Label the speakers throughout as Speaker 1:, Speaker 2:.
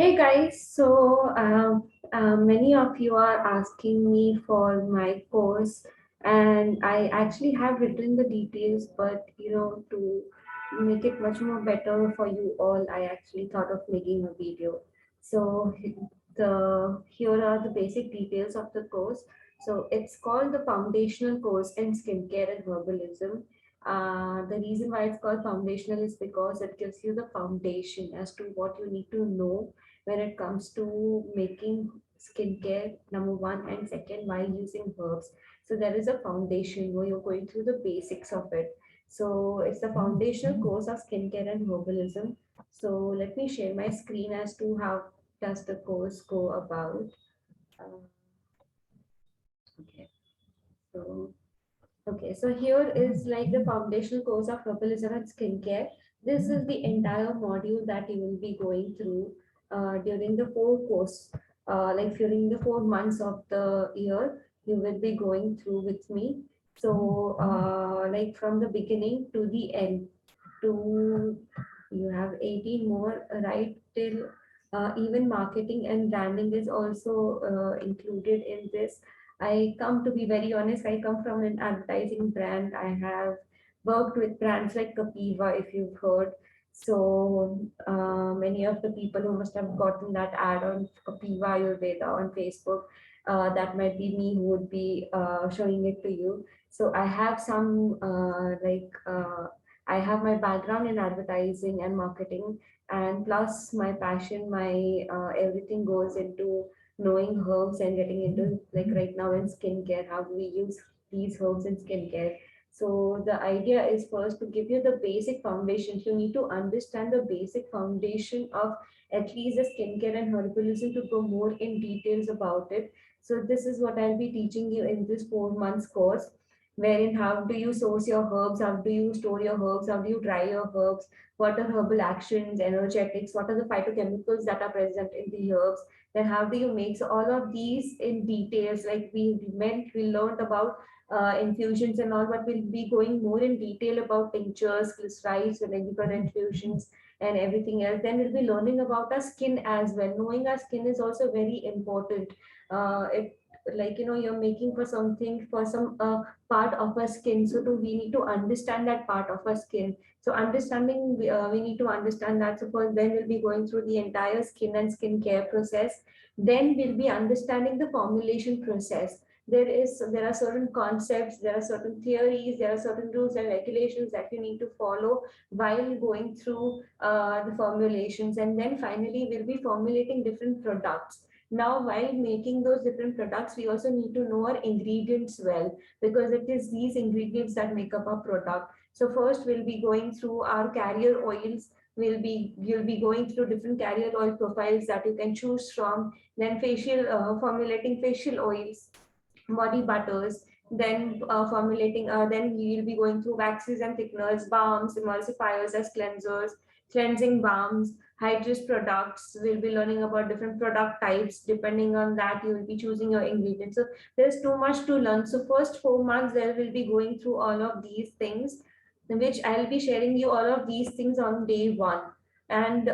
Speaker 1: Hey guys, many of you are asking me for my course, and I actually have written the details, but to make it much more better for you all, I actually thought of making a video. So, the here are the basic details of the course. So, it's called the Foundational Course in Skincare and Herbalism. The reason why it's called foundational is because it gives you the foundation as to what you need to know when it comes to making skincare, number one, and second, while using herbs. So there is a foundation where you're going through the basics of it. So it's the foundational course of skincare and herbalism. So let me share my screen as to how does the course go about. Uh, okay, so okay, so here is like the foundational course of herbalism and skincare. This is the entire module that you will be going through during the four course, like during the 4 months of the year, you will be going through with me. So, like from the beginning to the end, to you have 18 more, right? Till even marketing and branding is also included in this. I come to be very honest, I come from an advertising brand. I have worked with brands like Capiva, if you've heard. So many of the people who must have gotten that ad on Capiva Ayurveda on Facebook, that might be me who would be showing it to you. So I have some I have my background in advertising and marketing, and plus my passion, my everything goes into knowing herbs and getting into like right now in skincare, how do we use these herbs in skincare. So the idea is first to give you the basic foundation. You need to understand the basic foundation of at least the skincare and herbalism to go more in details about it. So this is what I'll be teaching you in this 4 months course, wherein how do you source your herbs, how do you store your herbs, how do you dry your herbs, what are herbal actions, energetics, what are the phytochemicals that are present in the herbs, then how do you make. So all of these in details, like we learned about infusions and all, but we'll be going more in detail about tinctures, glycerides, vinegar infusions, and everything else. Then we'll be learning about our skin as well. Knowing our skin is also very important. If like you're making for something for some part of our skin, so we need to understand that part of our skin. So understanding, we need to understand that. So first, then we'll be going through the entire skin and skincare process. Then we'll be understanding the formulation process. There are certain concepts, there are certain theories, there are certain rules and regulations that you need to follow while going through the formulations. And then finally, we'll be formulating different products. Now, while making those different products, we also need to know our ingredients well, because it is these ingredients that make up our product. So first, we'll be going through our carrier oils. You'll be going through different carrier oil profiles that you can choose from. Then formulating facial oils, body butters, then then you'll be going through waxes and thickeners, balms, emulsifiers as cleansers, cleansing balms, hydrous products. We'll be learning about different product types. Depending on that, you will be choosing your ingredients. So there's too much to learn. So first 4 months, there will be going through all of these things, which I'll be sharing you all of these things on day one. And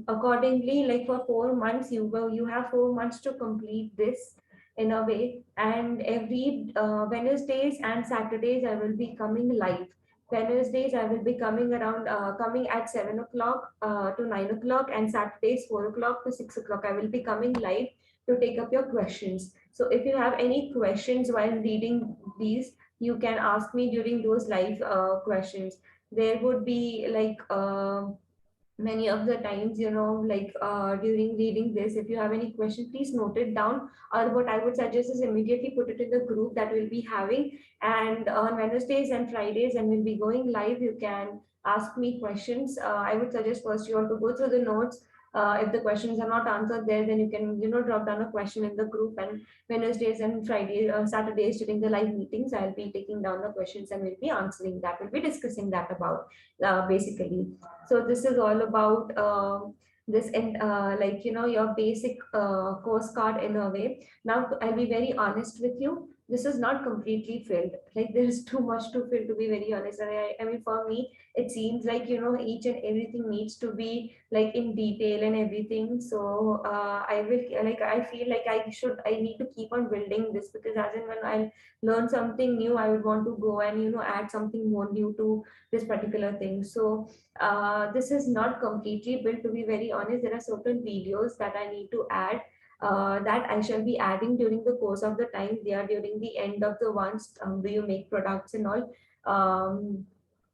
Speaker 1: accordingly, like for 4 months, you have 4 months to complete this in a way. And every Wednesdays and Saturdays, I will be coming live. Wednesdays, I will be coming at 7 o'clock to 9 o'clock, and Saturdays 4 o'clock to 6 o'clock. I will be coming live to take up your questions. So if you have any questions while reading these, you can ask me during those live questions. There would be like many of the times, during reading this, if you have any question, please note it down, or what I would suggest is immediately put it in the group that we'll be having. And on Wednesdays and Fridays, and we'll be going live, you can ask me questions. I would suggest first you want to go through the notes. If the questions are not answered there, then you can drop down a question in the group. And Wednesdays and Fridays, Saturdays during the live meetings, I'll be taking down the questions and we'll be answering that. We'll be discussing that about basically. So this is all about this and your basic course card in a way. Now I'll be very honest with you. this is not completely filled. Like there is too much to fill, to be very honest. And I mean, for me, it seems like, each and everything needs to be like in detail and everything. So I will, like, I feel like I need to keep on building this, because as in when I learn something new, I would want to go and, add something more new to this particular thing. So this is not completely built, to be very honest. There are certain videos that I need to add, that I shall be adding during the course of the time. They are during the end of the ones, do you make products and all.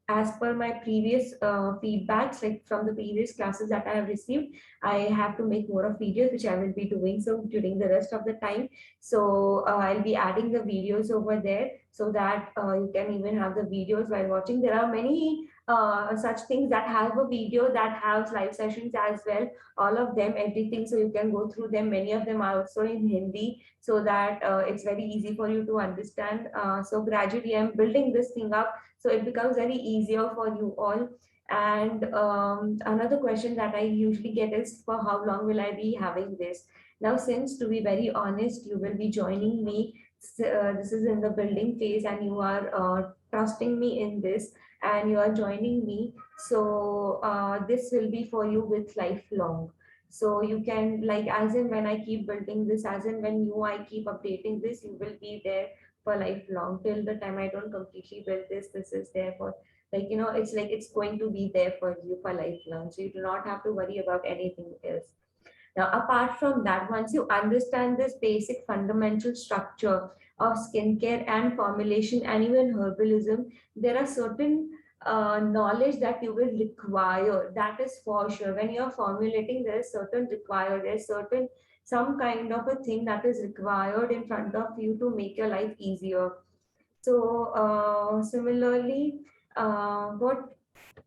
Speaker 1: As per my previous feedbacks, like from the previous classes that I have received, I have to make more of videos, which I will be doing so during the rest of the time. So I'll be adding the videos over there, so that you can even have the videos while watching. There are many such things that have a video, that have live sessions as well, all of them, everything. So you can go through them. Many of them are also in Hindi, so that it's very easy for you to understand. So gradually I'm building this thing up, so it becomes very easier for you all. And another question that I usually get is, for how long will I be having this? Now, since, to be very honest, you will be joining me, this is in the building phase, and you are trusting me in this, and you are joining me. So this will be for you with lifelong. So you can, like, as in when I keep building this, as in when I keep updating this, you will be there for lifelong. Till the time I don't completely build this, this is there for, like, it's like it's going to be there for you for lifelong. So you do not have to worry about anything else. Now, apart from that, once you understand this basic fundamental structure of skincare and formulation and even herbalism, there are certain knowledge that you will require. That is for sure. When you are formulating, there is certain required, there's certain some kind of a thing that is required in front of you to make your life easier. So similarly, what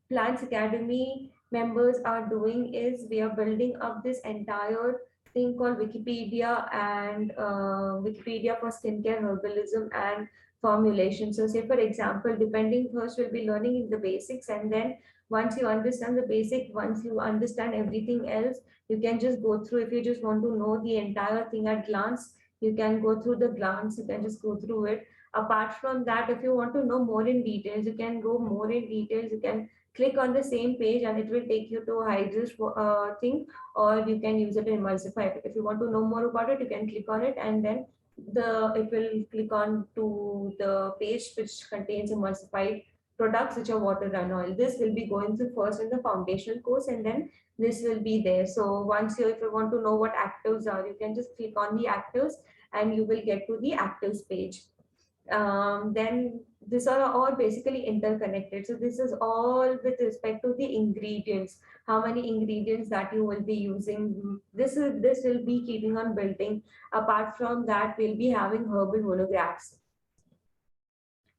Speaker 1: Plants Academy members are doing is, we are building up this entire thing called Wikipedia, and Wikipedia for skincare, herbalism, and formulation. So, say for example, depending, first we'll be learning the basics, and then once you understand the basic, once you understand everything else, you can just go through. If you just want to know the entire thing at glance, you can go through the glance. You can just go through it. Apart from that, if you want to know more in details, you can go more in details. You can click on the same page, and it will take you to Hydrus thing, or you can use it in Emulsify. If you want to know more about it, you can click on it, and then it will click on to the page which contains emulsified products, which are water and oil. This will be going through first in the foundational course, and then this will be there. So once you, if you want to know what actives are, you can just click on the actives, and you will get to the actives page. Then these are all basically interconnected. So this is all with respect to the ingredients, how many ingredients that you will be using. This will be keeping on building. Apart from that, we'll be having herbal monographs.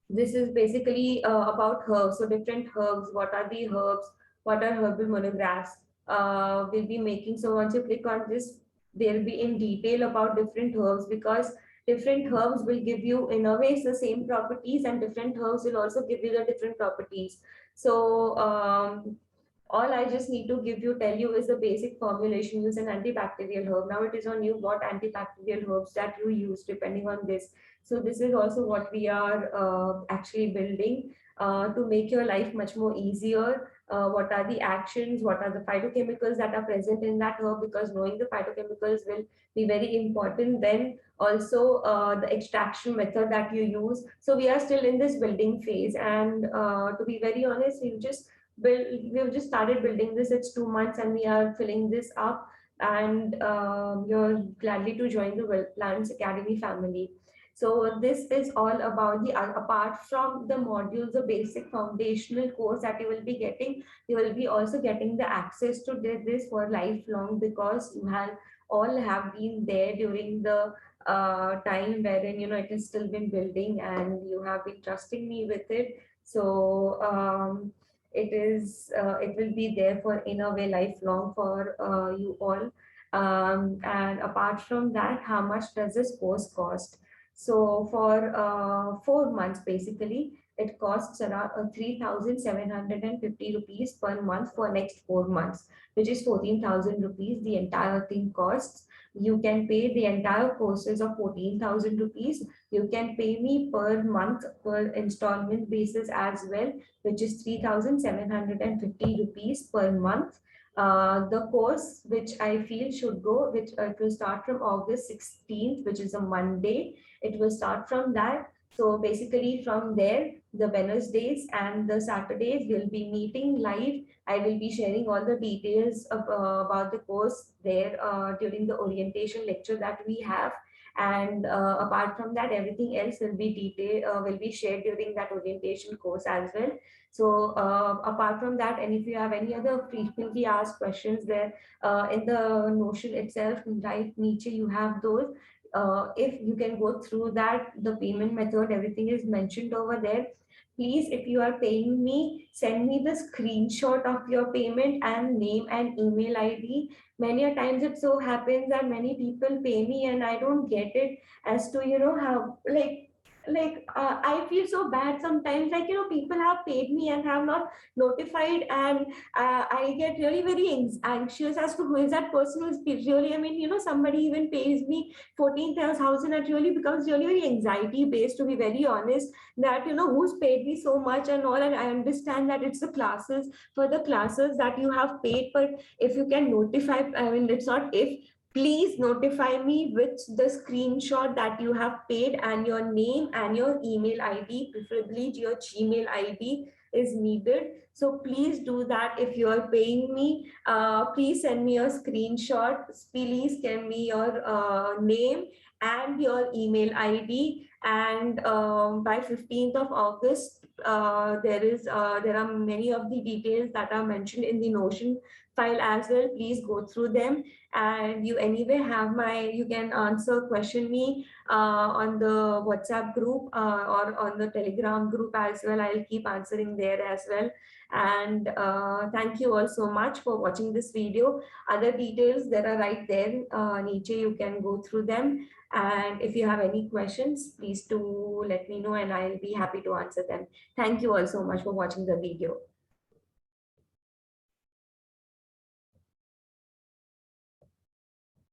Speaker 1: This is basically about herbs. So different herbs, what are the herbs, what are herbal monographs we'll be making. So once you click on this, they'll be in detail about different herbs, because different herbs will give you in a way the same properties, and different herbs will also give you the different properties. So all I just need to tell you is the basic formulation. Use an antibacterial herb. Now it is on you what antibacterial herbs that you use depending on this. So this is also what we are actually building to make your life much more easier. What are the actions? What are the phytochemicals that are present in that herb? Because knowing the phytochemicals will be very important. Then also the extraction method that you use. So we are still in this building phase, and to be very honest, we've just started building this. It's 2 months, and we are filling this up. And you're gladly to join the Plants Academy family. So this is all about the, apart from the modules, the basic foundational course that you will be getting, you will be also getting the access to this for lifelong, because you have all have been there during the time wherein, it has still been building, and you have been trusting me with it. So it will be there for, in a way, lifelong for you all. And apart from that, how much does this course cost? So for 4 months, basically, it costs around 3,750 rupees per month for next 4 months, which is 14,000 rupees. The entire thing costs. You can pay the entire courses of 14,000 rupees. You can pay me per month, per installment basis as well, which is 3,750 rupees per month. The course which I feel should go, which it will start from August 16th, which is a Monday. It will start from that. So basically from there, the Wednesdays and the Saturdays will be meeting live. I will be sharing all the details about the course there during the orientation lecture that we have. And apart from that, everything else will be will be shared during that orientation course as well. So apart from that, and if you have any other frequently asked questions there in the Notion itself, right, Nietzsche, you have those. If you can go through that, the payment method, everything is mentioned over there. Please, if you are paying me, send me the screenshot of your payment and name and email ID. Many a times it so happens that many people pay me and I don't get it as to, how, I feel so bad sometimes, like, people have paid me and have not notified, and I get really very anxious as to who is that person who's really, I mean, somebody even pays me 14,000. It really becomes really very anxiety based, to be very honest, that, who's paid me so much and all. And I understand that it's the classes, for the classes that you have paid, but if you can notify, I mean, it's not if, please notify me with the screenshot that you have paid, and your name and your email ID, preferably your Gmail ID is needed. So please do that. If you are paying me, please send me a screenshot. Please send me your name and your email ID. And by 15th of August, there are many of the details that are mentioned in the Notion file as well. Please go through them. And you anyway have you can answer, question me on the WhatsApp group or on the Telegram group as well. I'll keep answering there as well. And thank you all so much for watching this video. Other details that are right there, Nietzsche, you can go through them. And if you have any questions, please do let me know and I'll be happy to answer them. Thank you all so much for watching the video.